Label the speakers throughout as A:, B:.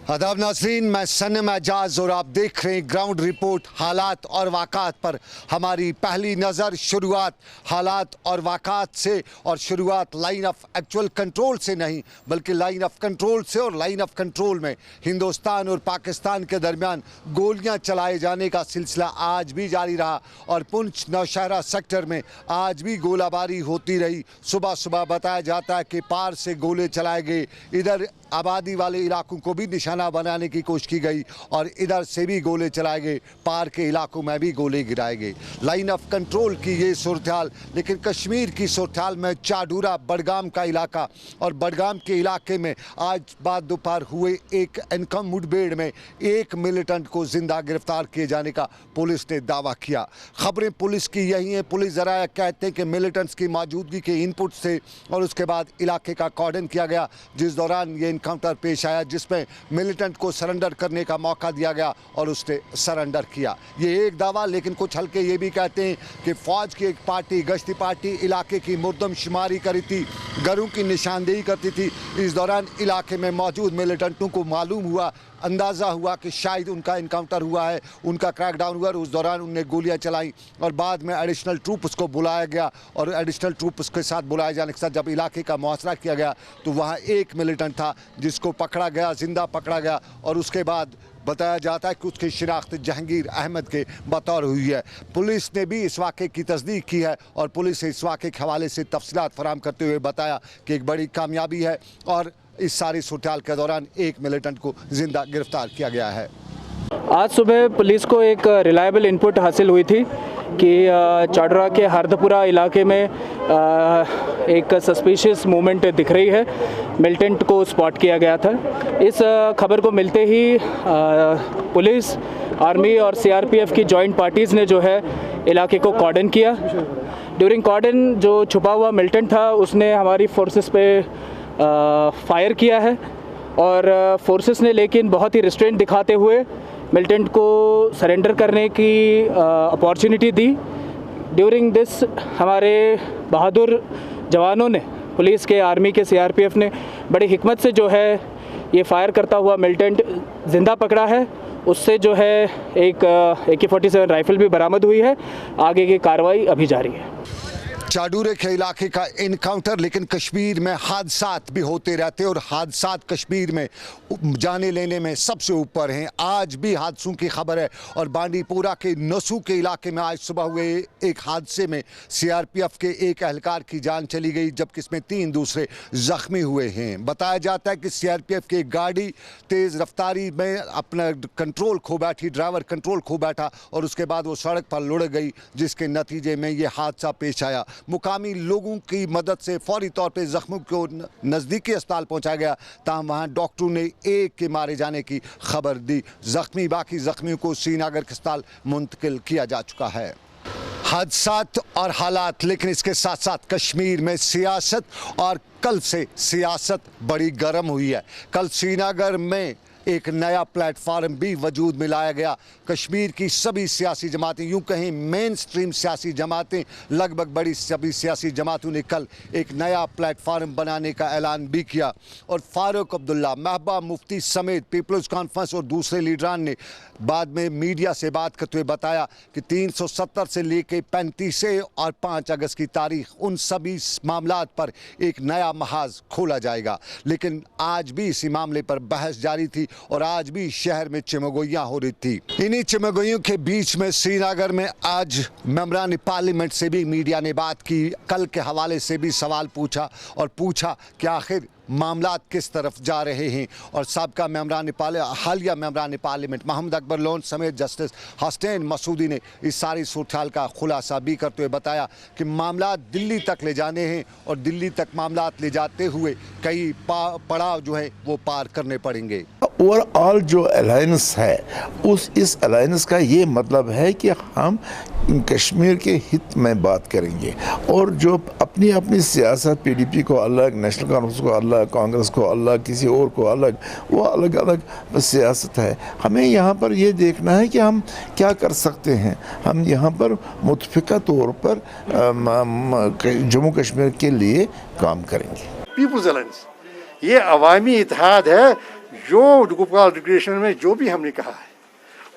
A: आदाब नाज़रीन, मैं सनम एजाज और आप देख रहे हैं ग्राउंड रिपोर्ट। हालात और वाक़ात पर हमारी पहली नज़र शुरुआत हालात और वाक़ात से, और शुरुआत लाइन ऑफ एक्चुअल कंट्रोल से नहीं बल्कि लाइन ऑफ कंट्रोल से। और लाइन ऑफ कंट्रोल में हिंदुस्तान और पाकिस्तान के दरमियान गोलियां चलाए जाने का सिलसिला आज भी जारी रहा और पुंछ नौशहरा सेक्टर में आज भी गोलाबारी होती रही। सुबह सुबह बताया जाता है कि पार से गोले चलाए गए, इधर आबादी वाले इलाकों को भी निशाना बनाने की कोशिश की गई और इधर से भी गोले चलाए गए, पार के इलाकों में भी गोले गिराए गए। लाइन ऑफ कंट्रोल की ये सूरत हाल। लेकिन कश्मीर की सूरत हाल में चाडूरा बडगाम का इलाका, और बडगाम के इलाके में आज बाद दोपहर हुए एक एनकाउंटर मुठभेड़ में एक मिलिटेंट को जिंदा गिरफ्तार किए जाने का पुलिस ने दावा किया। खबरें पुलिस की यही हैं। पुलिस ज़राया कहते हैं कि मिलिटेंट्स की मौजूदगी के इनपुट से और उसके बाद इलाके का कॉर्डन किया गया, जिस दौरान ये इनकाउंटर पेश आया जिसमें मिलिटेंट को सरेंडर करने का मौका दिया गया और उसने सरेंडर किया। ये एक दावा। लेकिन कुछ हल्के ये भी कहते हैं कि फ़ौज की एक पार्टी, गश्ती पार्टी, इलाके की मुर्दमशुमारी करी थी, घरों की निशानदेही करती थी। इस दौरान इलाके में मौजूद मिलिटेंटों को मालूम हुआ, अंदाज़ा हुआ कि शायद उनका इनकाउंटर हुआ है, उनका क्रैकडाउन हुआ और उस दौरान उनने गोलियां चलाई और बाद में एडिशनल ट्रूप्स को बुलाया गया। और एडिशनल ट्रूप्स के साथ बुलाए जाने के साथ जब इलाके का मुहासरा किया गया तो वहाँ एक मिलिटेंट था जिसको पकड़ा गया, जिंदा पकड़ा गया। और उसके बाद बताया जाता है कि उसकी शिनाख्त जहांगीर अहमद के बतौर हुई है। पुलिस ने भी इस वाक़े की तस्दीक की है और पुलिस ने इस वाक़े के हवाले से तफसीलात फराहम करते हुए बताया कि एक बड़ी कामयाबी है और इस सारी सूरत के दौरान एक मिलिटेंट को जिंदा गिरफ्तार किया गया है।
B: आज सुबह पुलिस को एक रिलायबल इनपुट हासिल हुई थी कि चाडरा के हरदपुरा इलाके में एक सस्पिशियस मूवमेंट दिख रही है, मिलिटेंट को स्पॉट किया गया था। इस खबर को मिलते ही पुलिस, आर्मी और सीआरपीएफ की जॉइंट पार्टीज़ ने जो है इलाके को कॉर्डन किया। ड्यूरिंग कॉर्डन जो छुपा हुआ मिलिटेंट था उसने हमारी फोर्सेस पे फायर किया है और फोर्सेस ने लेकिन बहुत ही रिस्ट्रेंट दिखाते हुए मिलिटेंट को सरेंडर करने की अपॉर्चुनिटी दी। ड्यूरिंग दिस हमारे बहादुर जवानों ने, पुलिस के, आर्मी के, सीआरपीएफ ने बड़ी हिकमत से जो है ये फायर करता हुआ मिलिटेंट जिंदा पकड़ा है। उससे जो है एक AK-47 राइफ़ल भी बरामद हुई है। आगे की कार्रवाई अभी जारी है।
A: चाडूरे के इलाके का इनकाउंटर। लेकिन कश्मीर में हादसात भी होते रहते हैं और हादसात कश्मीर में जाने लेने में सबसे ऊपर हैं। आज भी हादसों की खबर है और बांडीपोरा के नसू के इलाके में आज सुबह हुए एक हादसे में सीआरपीएफ के एक एहलकार की जान चली गई जबकि इसमें 3 दूसरे जख्मी हुए हैं। बताया जाता है कि सीआरपीएफ की गाड़ी तेज़ रफ्तारी में अपना कंट्रोल खो बैठी, ड्राइवर कंट्रोल खो बैठा और उसके बाद वो सड़क पर लुढ़क गई जिसके नतीजे में ये हादसा पेश आया। मुकामी लोगों की मदद से फौरी तौर पे जख्मों को नज़दीकी अस्पताल पहुंचाया गया, ताहम वहाँ डॉक्टरों ने एक के मारे जाने की खबर दी। बाकी जख्मियों को श्रीनगर के अस्पताल मुंतकिल किया जा चुका है। हादसात और हालात, लेकिन इसके साथ साथ कश्मीर में सियासत, और कल से सियासत बड़ी गर्म हुई है। कल श्रीनगर में एक नया प्लेटफार्म भी वजूद में लाया गया। कश्मीर की सभी सियासी जमातें, यूँ कहें मेन स्ट्रीम सियासी जमातें, लगभग बड़ी सभी सियासी जमातों ने कल एक नया प्लेटफार्म बनाने का ऐलान भी किया। और फारूक अब्दुल्ला, महबूबा मुफ्ती समेत पीपल्स कॉन्फ्रेंस और दूसरे लीडरान ने बाद में मीडिया से बात करते हुए बताया कि 370 से लेकर 35 और 5 अगस्त की तारीख, उन सभी मामलात पर एक नया महाज खोला जाएगा। लेकिन आज भी इसी मामले पर बहस जारी थी और आज भी शहर में चिमगोइयाँ हो रही थी। इन्हीं चिमगोइयों के बीच में श्रीनगर में आज मेंबरान पार्लियामेंट से भी मीडिया ने बात की। कल के हवाले से भी सवाल पूछा और पूछा कि आखिर मामलात किस तरफ जा रहे हैं। और साबका हालिया मेंबरान पार्लियामेंट मोहम्मद अकबर लोन समेत जस्टिस हसनैन मसूदी ने इस सारी सूरत का खुलासा भी करते हुए बताया कि मामलात दिल्ली तक ले जाने हैं और दिल्ली तक मामलात ले जाते हुए कई पड़ाव जो है वो पार करने पड़ेंगे।
C: ओवरऑल जो अलायंस है इस अलायंस का ये मतलब है कि हम कश्मीर के हित में बात करेंगे और जो अपनी अपनी सियासत, PDP को अलग, नेशनल कॉन्फ्रेंस को अलग, कांग्रेस को अलग, किसी और को अलग, वो अलग अलग सियासत है। हमें यहाँ पर ये देखना है कि हम क्या कर सकते हैं। हम यहाँ पर मुतफ़िका तौर पर जम्मू कश्मीर के लिए काम करेंगे।
D: पीपुल्स अलायंस ये अवामी इत्तेहाद है जो गुपकार डिक्लेरेशन में जो भी हमने कहा है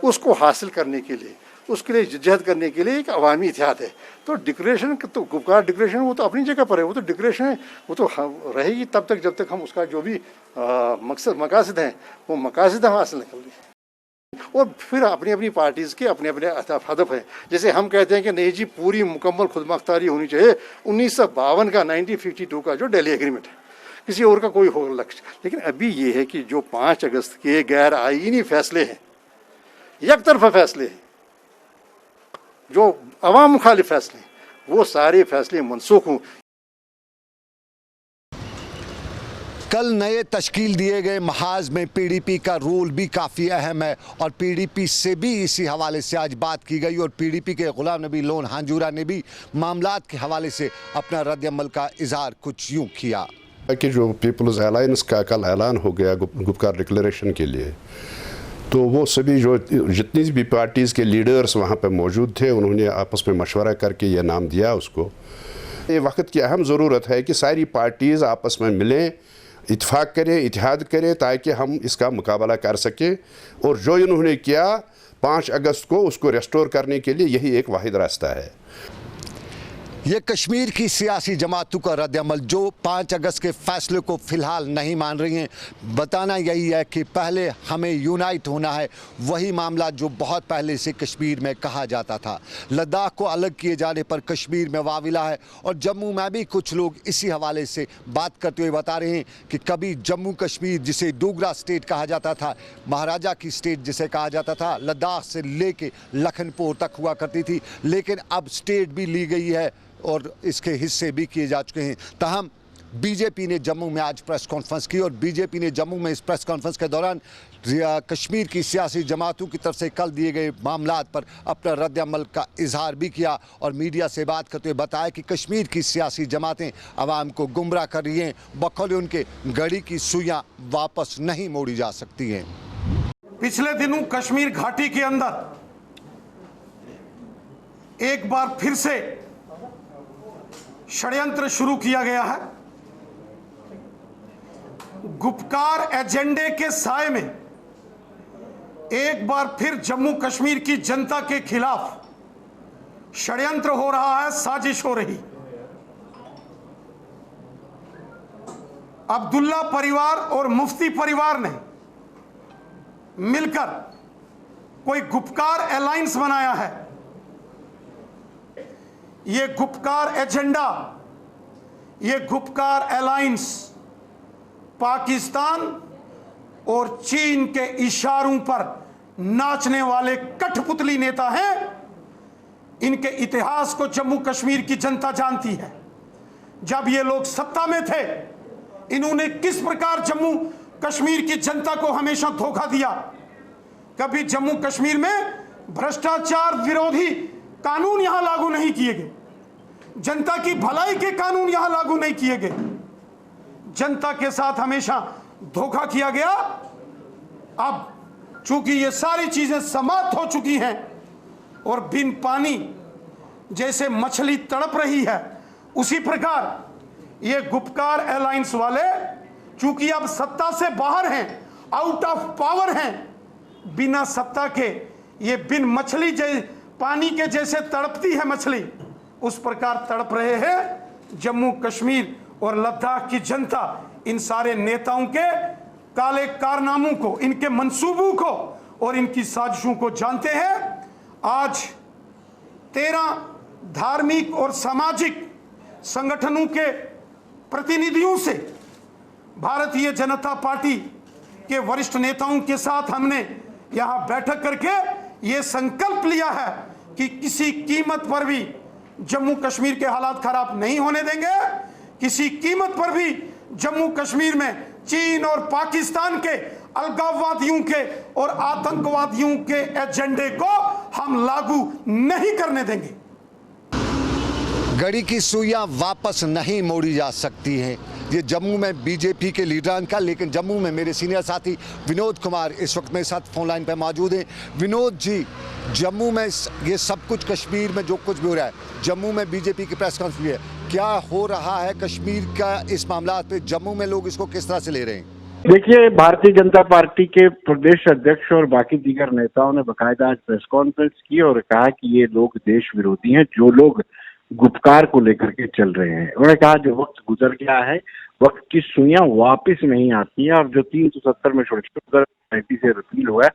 D: उसको हासिल करने के लिए, उसके लिए जद्दोजहद करने के लिए एक अवामी इत्तेहाद है। तो डिक्लेरेशन तो गुपकार डिक्लेरेशन वो तो अपनी जगह पर है, वो तो डिक्लेरेशन है, वो तो रहेगी तब तक जब तक हम उसका जो भी मकासद हैं वो मकासद हम हासिल नहीं कर लें। और फिर अपनी अपनी पार्टीज़ के अपने अपने हदफ हैं। जैसे हम कहते हैं कि नहीं जी पूरी मुकम्मल खुदमुख्तारी होनी चाहिए 1952 का 1952 का जो दिल्ली एग्रीमेंट है, किसी और का कोई हो लक्ष्य। लेकिन अभी ये है कि जो 5 अगस्त के गैर आईनी फैसले हैं, एक तरफा फैसले हैं, जो अवाम मुखालिफ फैसले हैं, वो सारे फैसले मनसूख हों।
A: कल नए तश्कील दिए गए महाज में पीडीपी का रोल भी काफ़ी अहम है और पीडीपी से भी इसी हवाले से आज बात की गई और पीडीपी के गुलाम नबी लोन हांजूरा ने भी मामलात के हवाले से अपना रद्द-ए-अमल का इजहार कुछ यूँ किया
E: कि जो पीपल्स अलायंस का कल ऐलान हो गया गुपकार डिक्लेरेशन के लिए, तो वो सभी जो जितनी भी पार्टीज़ के लीडर्स वहाँ पर मौजूद थे उन्होंने आपस में मशवरा करके ये नाम दिया उसको। ये वक्त की अहम ज़रूरत है कि सारी पार्टीज़ आपस में मिलें, इत्तेफाक करें, इत्तेहाद करें ताकि हम इसका मुकाबला कर सकें। और जो इन्होंने किया 5 अगस्त को उसको रेस्टोर करने के लिए यही एक वाहिद रास्ता है।
A: ये कश्मीर की सियासी जमातों का रद्द-ए-अमल जो 5 अगस्त के फैसले को फ़िलहाल नहीं मान रही हैं, बताना यही है कि पहले हमें यूनाइट होना है। वही मामला जो बहुत पहले से कश्मीर में कहा जाता था। लद्दाख को अलग किए जाने पर कश्मीर में वाविला है और जम्मू में भी कुछ लोग इसी हवाले से बात करते हुए बता रहे हैं कि कभी जम्मू कश्मीर जिसे डोगरा स्टेट कहा जाता था, महाराजा की स्टेट जिसे कहा जाता था, लद्दाख से लेके लखनपुर तक हुआ करती थी, लेकिन अब स्टेट भी ली गई है और इसके हिस्से भी किए जा चुके हैं। ताहम बीजेपी ने जम्मू में आज प्रेस कॉन्फ्रेंस की और बीजेपी ने जम्मू में इस प्रेस कॉन्फ्रेंस के दौरान कश्मीर की सियासी जमातों की तरफ से कल दिए गए मामलात पर अपना रद्द-ए-अमल का इजहार भी किया और मीडिया से बात करते हुए बताया कि कश्मीर की सियासी जमातें आवाम को गुमराह कर रही हैं, बखौल उनके घड़ी की सुइयां वापस नहीं मोड़ी जा सकती हैं।
F: पिछले दिनों कश्मीर घाटी के अंदर एक बार फिर से षड्यंत्र शुरू किया गया है। गुपकार एजेंडे के साए में एक बार फिर जम्मू कश्मीर की जनता के खिलाफ षड्यंत्र हो रहा है, साजिश हो रही। अब्दुल्ला परिवार और मुफ्ती परिवार ने मिलकर कोई गुपकार अलायंस बनाया है। ये गुपकार एजेंडा, ये गुपकार अलायंस पाकिस्तान और चीन के इशारों पर नाचने वाले कठपुतली नेता हैं। इनके इतिहास को जम्मू कश्मीर की जनता जानती है। जब ये लोग सत्ता में थे, इन्होंने किस प्रकार जम्मू कश्मीर की जनता को हमेशा धोखा दिया। कभी जम्मू कश्मीर में भ्रष्टाचार विरोधी कानून यहां लागू नहीं किए गए, जनता की भलाई के कानून यहां लागू नहीं किए गए, जनता के साथ हमेशा धोखा किया गया। अब चूंकि ये सारी चीजें समाप्त हो चुकी हैं और बिन पानी जैसे मछली तड़प रही है, उसी प्रकार ये गुपकार अलायंस वाले चूंकि अब सत्ता से बाहर हैं, आउट ऑफ पावर हैं, बिना सत्ता के ये बिन मछली पानी के जैसे तड़पती है मछली, उस प्रकार तड़प रहे हैं। जम्मू कश्मीर और लद्दाख की जनता इन सारे नेताओं के काले कारनामों को, इनके मंसूबों को और इनकी साजिशों को जानते हैं। आज 13 धार्मिक और सामाजिक संगठनों के प्रतिनिधियों से भारतीय जनता पार्टी के वरिष्ठ नेताओं के साथ हमने यहां बैठक करके ये संकल्प लिया है कि किसी कीमत पर भी जम्मू कश्मीर के हालात खराब नहीं होने देंगे। किसी कीमत पर भी जम्मू कश्मीर में चीन और पाकिस्तान के अलगाववादियों के और आतंकवादियों के एजेंडे को हम लागू नहीं करने देंगे।
A: घड़ी की सुइयां वापस नहीं मोड़ी जा सकती हैं। ये जम्मू में बीजेपी के लीडरान का, लेकिन जम्मू में मेरे सीनियर साथी विनोद कुमार इस वक्त मेरे साथ फोन लाइन पर मौजूद हैं। विनोद जी, जम्मू में ये सब कुछ, कश्मीर में जो कुछ भी हो रहा है, जम्मू में बीजेपी की प्रेस कॉन्फ्रेंस है, क्या हो रहा है कश्मीर का इस मामला पे, जम्मू में लोग इसको किस तरह से ले रहे हैं?
G: देखिए, भारतीय जनता पार्टी के प्रदेश अध्यक्ष और बाकी दीगर नेताओं ने बकायदा आज प्रेस कॉन्फ्रेंस की और कहा कि ये लोग देश विरोधी हैं, जो लोग गुपकार को लेकर के चल रहे हैं। उन्होंने कहा जो वक्त गुजर गया है, वक्त की सुइयां वापस नहीं आती हैं और जो 370 में छोटे से रिपील हुआ है